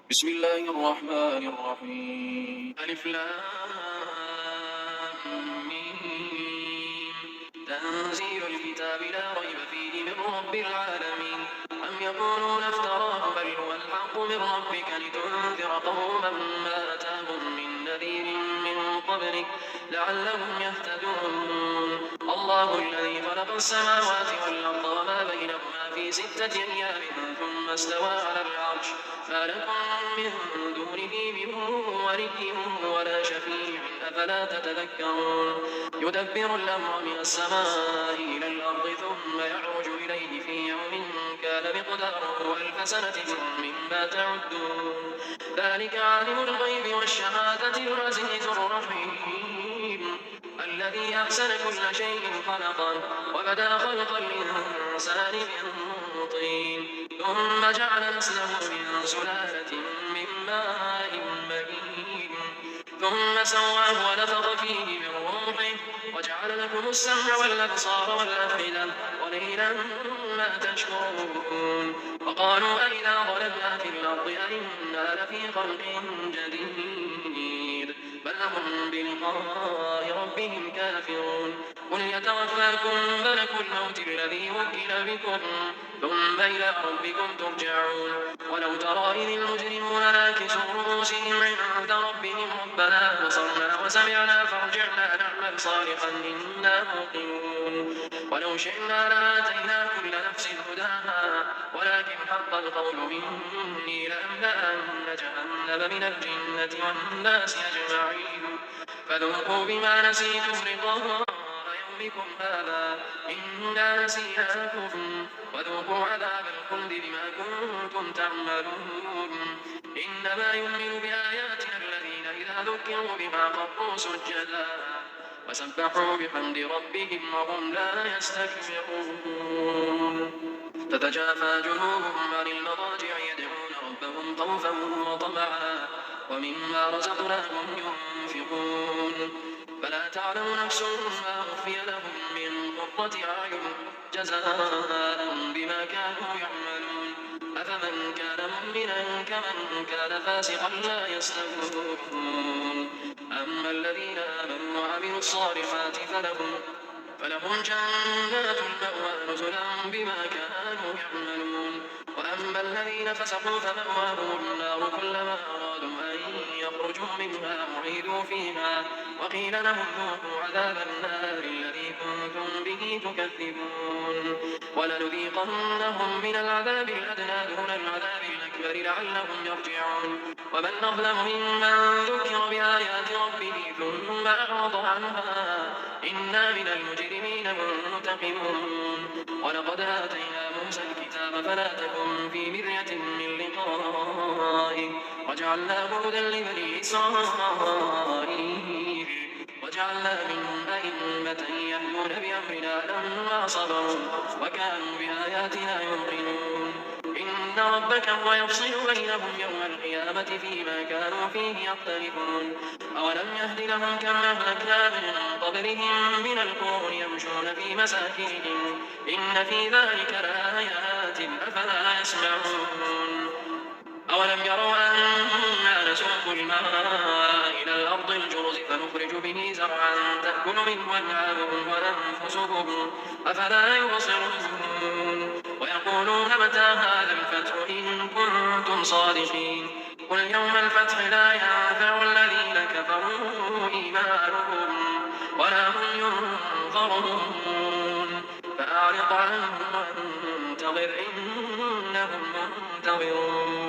بسم الله الرحمن الرحيم ألف لام ميم تنزيل الكتاب لا ريب فيه من رب العالمين أم يقولون افتراه بل هو الحق من ربك لتنذر قوما ما أتاهم من نذير من قبلك لعلهم يهتدون الله الذي خلق السماوات والأرض وما بينهما في 6 أيام ثم استوى على العرش ما لكم من دونه من ولي ولا شفيع أفلا تتذكرون يدبر الأمر من السماء إلى الأرض ثم يعرج إليه في يوم كان مقداره 1000 سنة مما تعدون ذلك عالم الغيب والشهادة العزيز الرحيم الذي أحسن كل شيء خلقا وبدأ خلق الإنسان من طين ثم جعل نسله من سلالة من ماء مهين ثم سواه ونفخ فيه من روحه وجعل لكم السمع والأبصار والأفئدة قليلا ما تشكرون وقالوا أئذا ضللنا في الأرض أئنا لفي خلق جديد بل هم بلقاء ربهم كافرون قل يتوفاكم ملك الموت الذي وكل بكم ثم إلى ربكم ترجعون ولو ترى إذ المجرمون ناكسوا رؤوسهم عند ربهم ربنا بصرنا وسمعنا فارجعنا نعمل صالحا إنا موقنون ولو شئنا لآتينا كل نفس هداها ولكن حق القول مني لأملأن جهنم من الجنة والناس أجمعين فذوقوا بما نسيتم لقاء يومكم هذا إنا نسيناكم وذوقوا عذاب الخلد بما كنتم تعملون إنما يؤمن بآياتنا الذين إذا ذكروا بما خروا سجدا وسبحوا بحمد ربهم وهم لا يستكبرون تتجافى جنوبهم عن المضاجع يدعون ربهم خوفا وطمعا ومما رزقناهم ينفقون فلا تعلم نفس ما أخفي لهم من قرة أعين جزاء بما كانوا يعملون أفمن كان مؤمنا كمن كان فاسقا لا يستوون أما الذين آمنوا وعملوا الصالحات فلهم جنات المأوى نزلا بما كانوا يعملون وأما الذين فسقوا فمأواهم النار كلما أرادوا أن يخرجوا منها أعيدوا فيها وقيل لهم ذوقوا عذاب النار الذي كنتم به تكذبون ولنذيقنهم من العذاب الأدنى دون العذاب الأكبر لعلهم يرجعون ومن أظلم ممن ذكر بآيات ربه ثم أعرض عنها إنا من المجرمين منتقمون ولقد آتينا موسى الكتاب فلا تكن في مرية من لقائه وجعلناه هدى لبني إسرائيل وجعلنا منهم أئمة يهدون بأمرنا لما صبروا وكانوا بآياتنا يوقنون إن ربك هو يفصل بينهم يوم القيامة فيما كانوا فيه يختلفون أولم يهد لهم كم أهلكنا من قبلهم من القرون يمشون في مساكنهم إن في ذلك لآيات أفلا يسمعون أولم يروا أنا نسوق الماء إلى الأرض الجرز فنخرج به زرعا تأكل منه أنعامهم وأنفسهم أفلا يبصرون ويقولون متى هذا الفتح إن كنتم صادقين قل يوم الفتح لا ينفع الذين كفروا إيمانهم ولا هم ينظرون فأعرض عنهم وانتظر إنهم منتظرون